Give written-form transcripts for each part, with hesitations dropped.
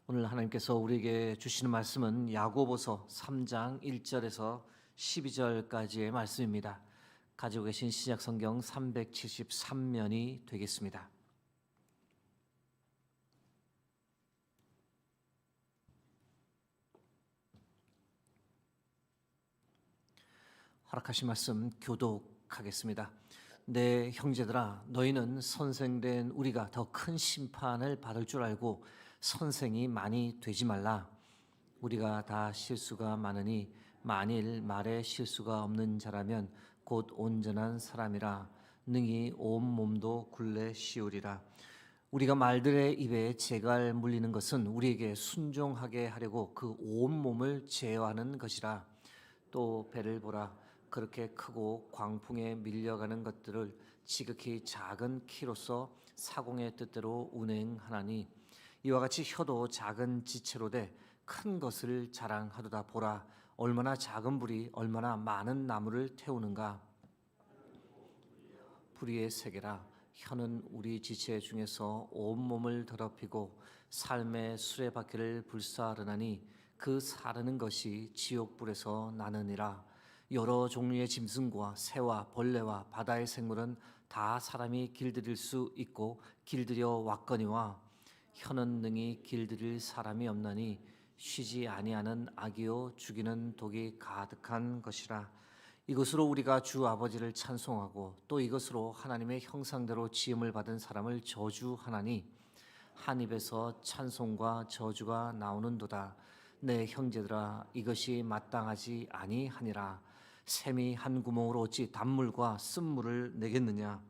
오늘 하나님께서 우리에게 주시는 말씀은 야고보서 3장 1절에서 12절까지의 말씀입니다. 가지고 계신 신약 성경 373면이 되겠습니다. 허락하신 말씀 교독하겠습니다. 내 형제들아, 너희는 선생된 우리가 더 큰 심판을 받을 줄 알고 선생이 많이 되지 말라. 우리가 다 실수가 많으니 만일 말에 실수가 없는 자라면 곧 온전한 사람이라 능히 온 몸도 굴레 씌우리라. 우리가 말들의 입에 재갈 물리는 것은 우리에게 순종하게 하려고 그 온 몸을 제어하는 것이라. 또 배를 보라. 그렇게 크고 광풍에 밀려가는 것들을 지극히 작은 키로서 사공의 뜻대로 운행하나니 이와 같이 혀도 작은 지체로 돼 큰 것을 자랑하도다. 보라, 얼마나 작은 불이 얼마나 많은 나무를 태우는가. 불의의 세계라. 혀는 우리 지체 중에서 온몸을 더럽히고 삶의 수레바퀴를 불사르나니 그 사르는 것이 지옥불에서 나느니라. 여러 종류의 짐승과 새와 벌레와 바다의 생물은 다 사람이 길들일 수 있고 길들여 왔거니와 혀는 능히 길들일 사람이 없나니 쉬지 아니하는 악이요 죽이는 독이 가득한 것이라. 이것으로 우리가 주 아버지를 찬송하고 또 이것으로 하나님의 형상대로 지음을 받은 사람을 저주하나니 한 입에서 찬송과 저주가 나오는도다. 내 형제들아, 이것이 마땅하지 아니하니라. 샘이 한 구멍으로 어찌 단물과 쓴물을 내겠느냐.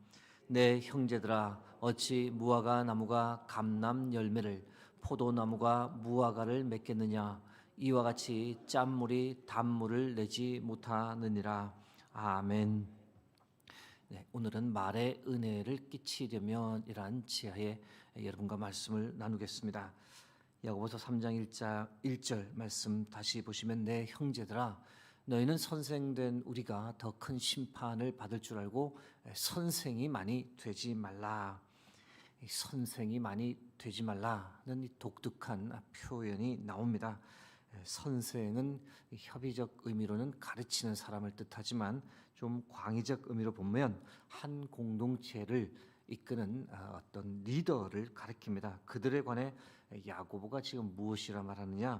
내 형제들아, 어찌 무화과 나무가 감람 열매를 포도나무가 무화과를 맺겠느냐. 이와 같이 짠물이 단물을 내지 못하느니라. 아멘. 네, 오늘은 말의 은혜를 끼치려면이란 지하에 여러분과 말씀을 나누겠습니다. 야고보서 3장 1절 말씀 다시 보시면 내 형제들아, 너희는 선생된 우리가 더 큰 심판을 받을 줄 알고 선생이 많이 되지 말라. 선생이 많이 되지 말라는 이 독특한 표현이 나옵니다. 선생은 협의적 의미로는 가르치는 사람을 뜻하지만 좀 광의적 의미로 보면 한 공동체를 이끄는 어떤 리더를 가리킵니다. 그들에 관해 야고보가 지금 무엇이라 말하느냐?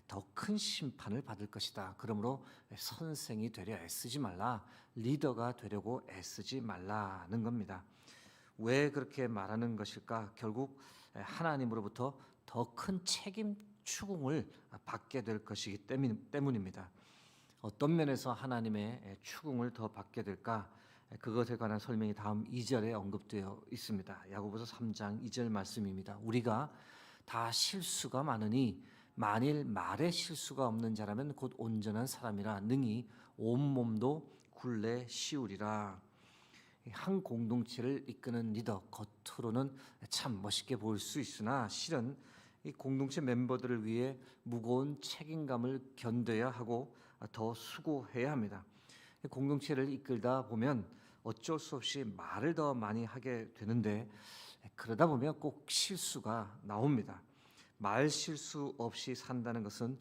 더 큰 심판을 받을 것이다. 그러므로 선생이 되려 애쓰지 말라, 리더가 되려고 애쓰지 말라는 겁니다. 왜 그렇게 말하는 것일까? 결국 하나님으로부터 더 큰 책임 추궁을 받게 될 것이기 때문입니다. 어떤 면에서 하나님의 추궁을 더 받게 될까? 그것에 관한 설명이 다음 2절에 언급되어 있습니다. 야고보서 3장 2절 말씀입니다. 우리가 다 실수가 많으니 만일 말에 실수가 없는 자라면 곧 온전한 사람이라 능히 온몸도 굴레 씌우리라. 한 공동체를 이끄는 리더, 겉으로는 참 멋있게 보일 수 있으나 실은 이 공동체 멤버들을 위해 무거운 책임감을 견뎌야 하고 더 수고해야 합니다. 공동체를 이끌다 보면 어쩔 수 없이 말을 더 많이 하게 되는데 그러다 보면 꼭 실수가 나옵니다. 말 실수 없이 산다는 것은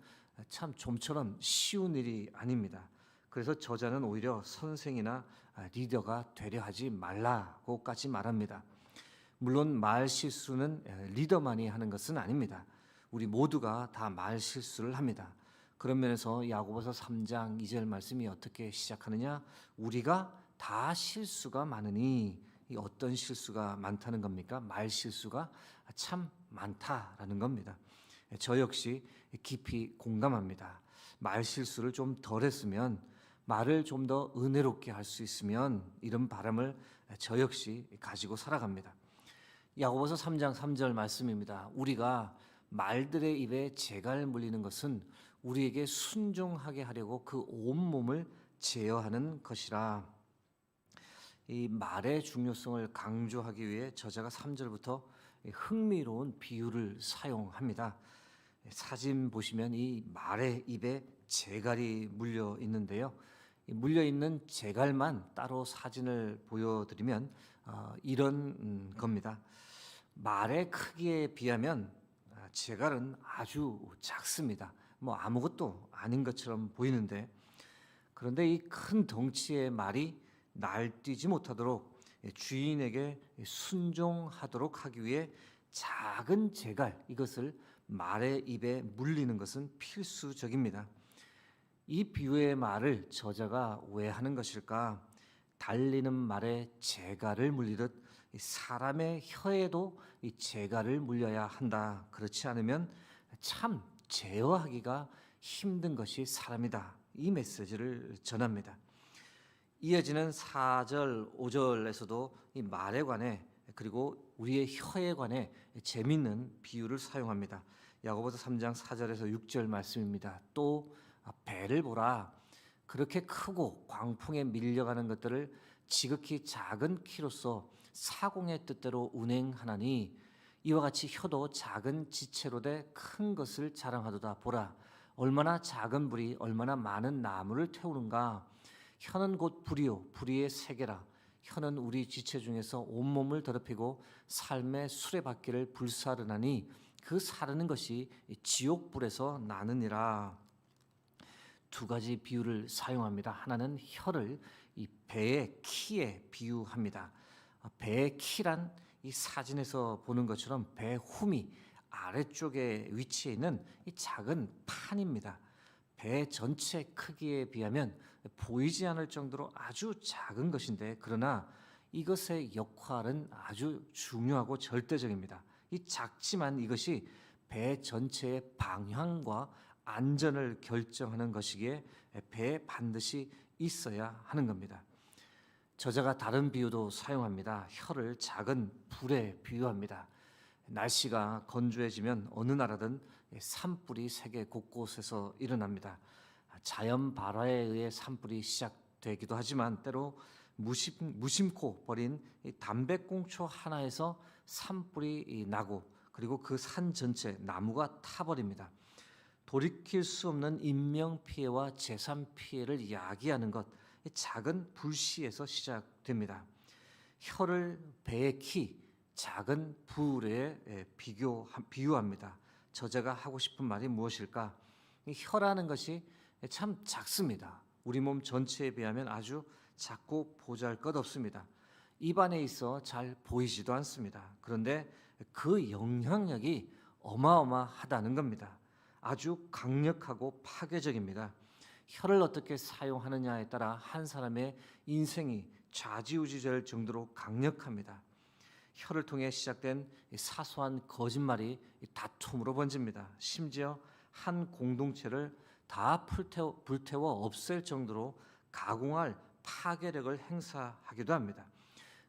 참 좀처럼 쉬운 일이 아닙니다. 그래서 저자는 오히려 선생이나 리더가 되려 하지 말라고까지 말합니다. 물론 말 실수는 리더만이 하는 것은 아닙니다. 우리 모두가 다 말 실수를 합니다. 그런 면에서 야고보서 3장 2절 말씀이 어떻게 시작하느냐? 우리가 다 실수가 많으니, 이 어떤 실수가 많다는 겁니까? 말 실수가 참 많다라는 겁니다. 저 역시 깊이 공감합니다. 말 실수를 좀 덜 했으면, 말을 좀 더 은혜롭게 할 수 있으면, 이런 바람을 저 역시 가지고 살아갑니다. 야고보서 3장 3절 말씀입니다. 우리가 말들의 입에 재갈 물리는 것은 우리에게 순종하게 하려고 그 온몸을 제어하는 것이라. 이 말의 중요성을 강조하기 위해 저자가 3절부터 흥미로운 비유를 사용합니다. 사진 보시면 이 말의 입에 재갈이 물려 있는데요. 물려 있는 재갈만 따로 사진을 보여드리면 이런 겁니다. 말의 크기에 비하면 제갈은 아주 작습니다. 뭐 아무것도 아닌 것처럼 보이는데, 그런데 이 큰 덩치의 말이 날뛰지 못하도록 주인에게 순종하도록 하기 위해 작은 제갈, 이것을 말의 입에 물리는 것은 필수적입니다. 이 비유의 말을 저자가 왜 하는 것일까? 달리는 말에 제갈을 물리듯 사람의 혀에도 이 제갈을 물려야 한다. 그렇지 않으면 참 제어하기가 힘든 것이 사람이다. 이 메시지를 전합니다. 이어지는 4절, 5절에서도 이 말에 관해, 그리고 우리의 혀에 관해 재미있는 비유를 사용합니다. 야고보서 3장 4절에서 6절 말씀입니다. 또 배를 보라. 그렇게 크고 광풍에 밀려가는 것들을 지극히 작은 키로서 사공의 뜻대로 운행하나니 이와 같이 혀도 작은 지체로 돼 큰 것을 자랑하도다. 보라, 얼마나 작은 불이 얼마나 많은 나무를 태우는가. 혀는 곧 불이요 불의의 세계라. 혀는 우리 지체 중에서 온몸을 더럽히고 삶의 수레바퀴를 불사르나니 그 사르는 것이 지옥불에서 나느니라. 두 가지 비유를 사용합니다. 하나는 혀를 이 배의 키에 비유합니다. 배의 키란 이 사진에서 보는 것처럼 배 홈이 아래쪽에 위치해 있는 이 작은 판입니다. 배 전체 크기에 비하면 보이지 않을 정도로 아주 작은 것인데, 그러나 이것의 역할은 아주 중요하고 절대적입니다. 이 작지만 이것이 배 전체의 방향과 안전을 결정하는 것이기에 배에 반드시 있어야 하는 겁니다. 저자가 다른 비유도 사용합니다. 혀를 작은 불에 비유합니다. 날씨가 건조해지면 어느 나라든 산불이 세계 곳곳에서 일어납니다. 자연 발화에 의해 산불이 시작되기도 하지만 때로 무심코 버린 담배꽁초 하나에서 산불이 나고, 그리고 그 산 전체 나무가 타버립니다. 돌이킬 수 없는 인명 피해와 재산 피해를 야기하는 것, 작은 불씨에서 시작됩니다. 혀를 배의 키, 작은 불에 비유합니다. 저자가 하고 싶은 말이 무엇일까? 혀라는 것이 참 작습니다. 우리 몸 전체에 비하면 아주 작고 보잘것없습니다. 입안에 있어 잘 보이지도 않습니다. 그런데 그 영향력이 어마어마하다는 겁니다. 아주 강력하고 파괴적입니다. 혀를 어떻게 사용하느냐에 따라 한 사람의 인생이 좌지우지될 정도로 강력합니다. 혀를 통해 시작된 사소한 거짓말이 다툼으로 번집니다. 심지어 한 공동체를 다 불태워 없앨 정도로 가공할 파괴력을 행사하기도 합니다.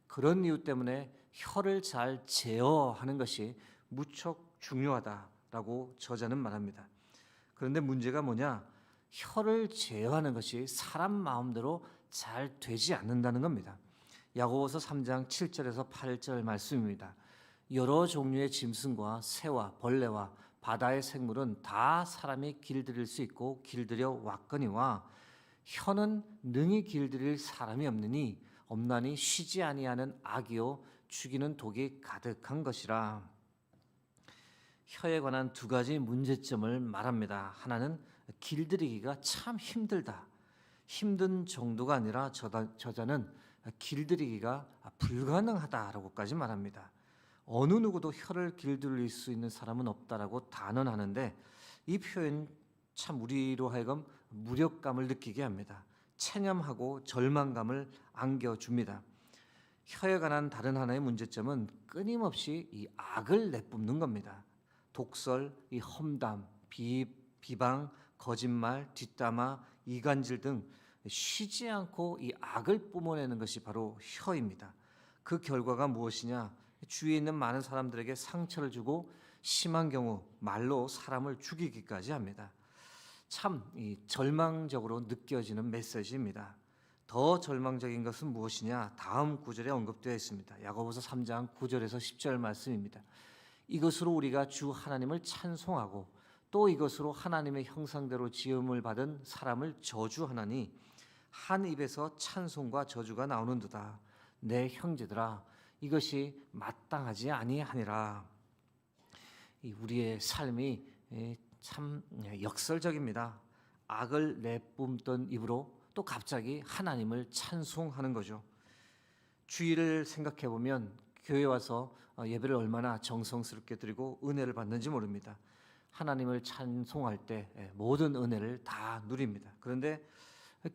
그런 이유 때문에 혀를 잘 제어하는 것이 무척 중요하다라고 저자는 말합니다. 그런데 문제가 뭐냐? 혀를 제어하는 것이 사람 마음대로 잘 되지 않는다는 겁니다. 야고보서 3장 7절에서 8절 말씀입니다. 여러 종류의 짐승과 새와 벌레와 바다의 생물은 다 사람이 길들일 수 있고 길들여 왔거니와 혀는 능히 길들일 사람이 없나니 쉬지 아니하는 악이요 죽이는 독이 가득한 것이라. 혀에 관한 두 가지 문제점을 말합니다. 하나는 길들이기가 참 힘들다. 힘든 정도가 아니라 저자는 길들이기가 불가능하다라고까지 말합니다. 어느 누구도 혀를 길들일 수 있는 사람은 없다라고 단언하는데, 이 표현 참 우리로 하여금 무력감을 느끼게 합니다. 체념하고 절망감을 안겨줍니다. 혀에 관한 다른 하나의 문제점은 끊임없이 이 악을 내뿜는 겁니다. 독설, 이 험담, 비방, 거짓말, 뒷담화, 이간질 등 쉬지 않고 이 악을 뿜어내는 것이 바로 혀입니다. 그 결과가 무엇이냐? 주위에 있는 많은 사람들에게 상처를 주고 심한 경우 말로 사람을 죽이기까지 합니다. 참 절망적으로 느껴지는 메시지입니다. 더 절망적인 것은 무엇이냐? 다음 구절에 언급되어 있습니다. 야고보서 3장 9절에서 10절 말씀입니다. 이것으로 우리가 주 하나님을 찬송하고 또 이것으로 하나님의 형상대로 지음을 받은 사람을 저주하나니 한 입에서 찬송과 저주가 나오는도다. 내 형제들아, 이것이 마땅하지 아니하니라. 우리의 삶이 참 역설적입니다. 악을 내뿜던 입으로 또 갑자기 하나님을 찬송하는 거죠. 주일을 생각해 보면 교회 와서 예배를 얼마나 정성스럽게 드리고 은혜를 받는지 모릅니다. 하나님을 찬송할 때 모든 은혜를 다 누립니다. 그런데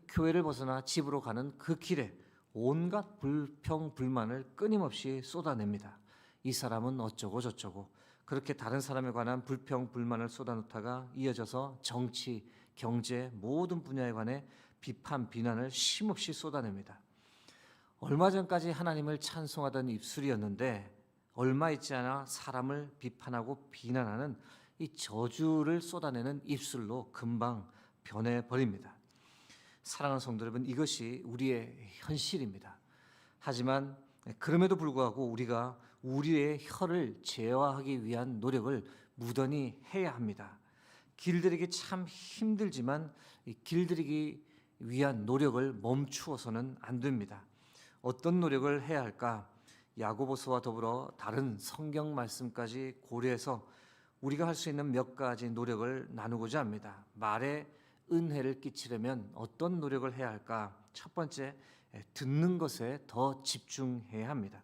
교회를 벗어나 집으로 가는 그 길에 온갖 불평 불만을 끊임없이 쏟아냅니다. 이 사람은 어쩌고 저쩌고, 그렇게 다른 사람에 관한 불평 불만을 쏟아놓다가 이어져서 정치, 경제 모든 분야에 관해 비판 비난을 쉼없이 쏟아냅니다. 얼마 전까지 하나님을 찬송하던 입술이었는데 얼마 있지 않아 사람을 비판하고 비난하는 이 저주를 쏟아내는 입술로 금방 변해버립니다. 사랑하는 성도 여러분, 이것이 우리의 현실입니다. 하지만 그럼에도 불구하고 우리가 우리의 혀를 제어하기 위한 노력을 무던히 해야 합니다. 길들이기 참 힘들지만 길들이기 위한 노력을 멈추어서는 안 됩니다. 어떤 노력을 해야 할까? 야고보서와 더불어 다른 성경 말씀까지 고려해서 우리가 할 수 있는 몇 가지 노력을 나누고자 합니다. 말에 은혜를 끼치려면 어떤 노력을 해야 할까? 첫 번째, 듣는 것에 더 집중해야 합니다.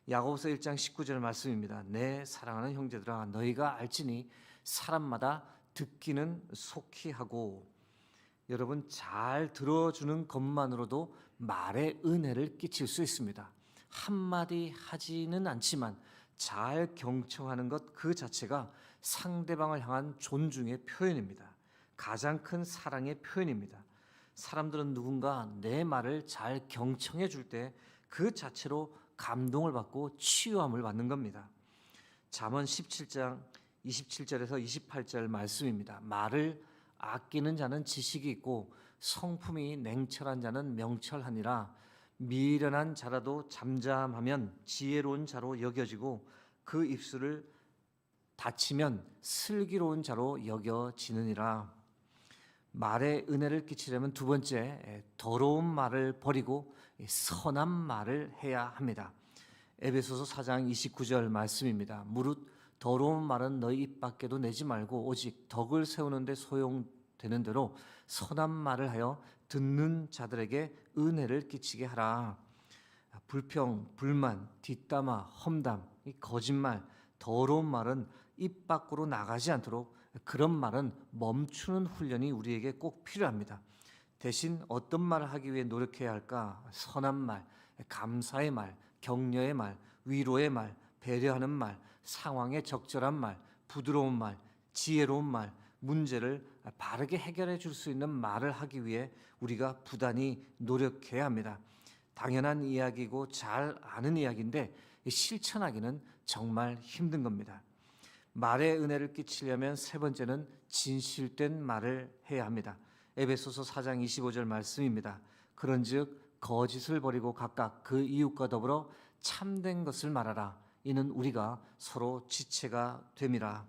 야고보서 1장 19절 말씀입니다. 내 사랑하는 형제들아, 너희가 알지니 사람마다 듣기는 속히 하고. 여러분, 잘 들어주는 것만으로도 말에 은혜를 끼칠 수 있습니다. 한마디 하지는 않지만 잘 경청하는 것 그 자체가 상대방을 향한 존중의 표현입니다. 가장 큰 사랑의 표현입니다. 사람들은 누군가 내 말을 잘 경청해 줄 때 그 자체로 감동을 받고 치유함을 받는 겁니다. 잠언 17장 27절에서 28절 말씀입니다. 말을 아끼는 자는 지식이 있고 성품이 냉철한 자는 명철하니라. 미련한 자라도 잠잠하면 지혜로운 자로 여겨지고 그 입술을 닫히면 슬기로운 자로 여겨지느니라. 말에 은혜를 끼치려면 두 번째, 더러운 말을 버리고 선한 말을 해야 합니다. 에베소서 4장 29절 말씀입니다. 무릇 더러운 말은 너희 입 밖에도 내지 말고 오직 덕을 세우는 데 소용되는 대로 선한 말을 하여 듣는 자들에게 은혜를 끼치게 하라. 불평, 불만, 뒷담화, 험담, 거짓말, 더러운 말은 입 밖으로 나가지 않도록 그런 말은 멈추는 훈련이 우리에게 꼭 필요합니다. 대신 어떤 말을 하기 위해 노력해야 할까? 선한 말, 감사의 말, 격려의 말, 위로의 말, 배려하는 말, 상황에 적절한 말, 부드러운 말, 지혜로운 말, 문제를 바르게 해결해 줄 수 있는 말을 하기 위해 우리가 부단히 노력해야 합니다. 당연한 이야기고 잘 아는 이야기인데 실천하기는 정말 힘든 겁니다. 말에 은혜를 끼치려면 세 번째는 진실된 말을 해야 합니다. 에베소서 4장 25절 말씀입니다. 그런즉 거짓을 버리고 각각 그 이웃과 더불어 참된 것을 말하라. 이는 우리가 서로 지체가 됨이라.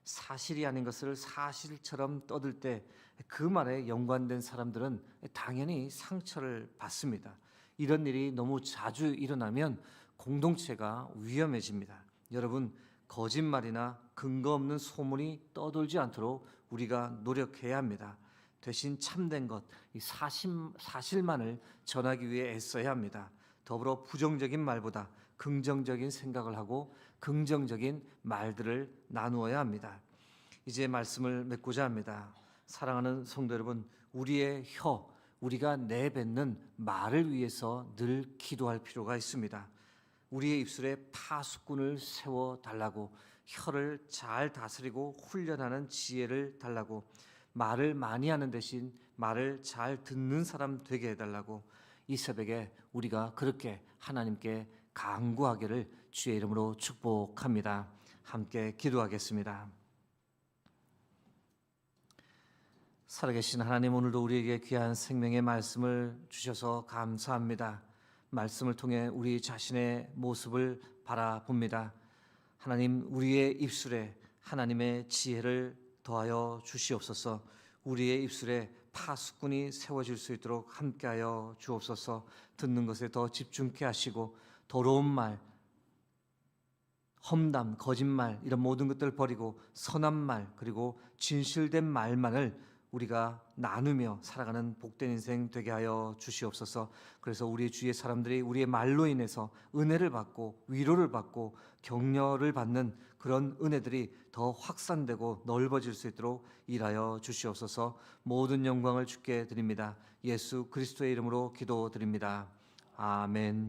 사실이 아닌 것을 사실처럼 떠들 때 그 말에 연관된 사람들은 당연히 상처를 받습니다. 이런 일이 너무 자주 일어나면 공동체가 위험해집니다. 여러분, 거짓말이나 근거 없는 소문이 떠돌지 않도록 우리가 노력해야 합니다. 대신 참된 것, 이 사실만을 전하기 위해 애써야 합니다. 더불어 부정적인 말보다 긍정적인 생각을 하고 긍정적인 말들을 나누어야 합니다. 이제 말씀을 맺고자 합니다. 사랑하는 성도 여러분, 우리의 혀, 우리가 내뱉는 말을 위해서 늘 기도할 필요가 있습니다. 우리의 입술에 파수꾼을 세워달라고, 혀를 잘 다스리고 훈련하는 지혜를 달라고, 말을 많이 하는 대신 말을 잘 듣는 사람 되게 해달라고, 이 새벽에 우리가 그렇게 하나님께 간구하기를 주의 이름으로 축복합니다. 함께 기도하겠습니다. 살아계신 하나님, 오늘도 우리에게 귀한 생명의 말씀을 주셔서 감사합니다. 말씀을 통해 우리 자신의 모습을 바라봅니다. 하나님, 우리의 입술에 하나님의 지혜를 더하여 주시옵소서. 우리의 입술에 파수꾼이 세워질 수 있도록 함께하여 주옵소서. 듣는 것에 더 집중케 하시고 더러운 말, 험담, 거짓말 이런 모든 것들을 버리고 선한 말 그리고 진실된 말만을 우리가 나누며 살아가는 복된 인생 되게 하여 주시옵소서. 그래서 우리 주위의 사람들이 우리의 말로 인해서 은혜를 받고 위로를 받고 격려를 받는 그런 은혜들이 더 확산되고 넓어질 수 있도록 일하여 주시옵소서. 모든 영광을 주께 드립니다. 예수 그리스도의 이름으로 기도드립니다. 아멘.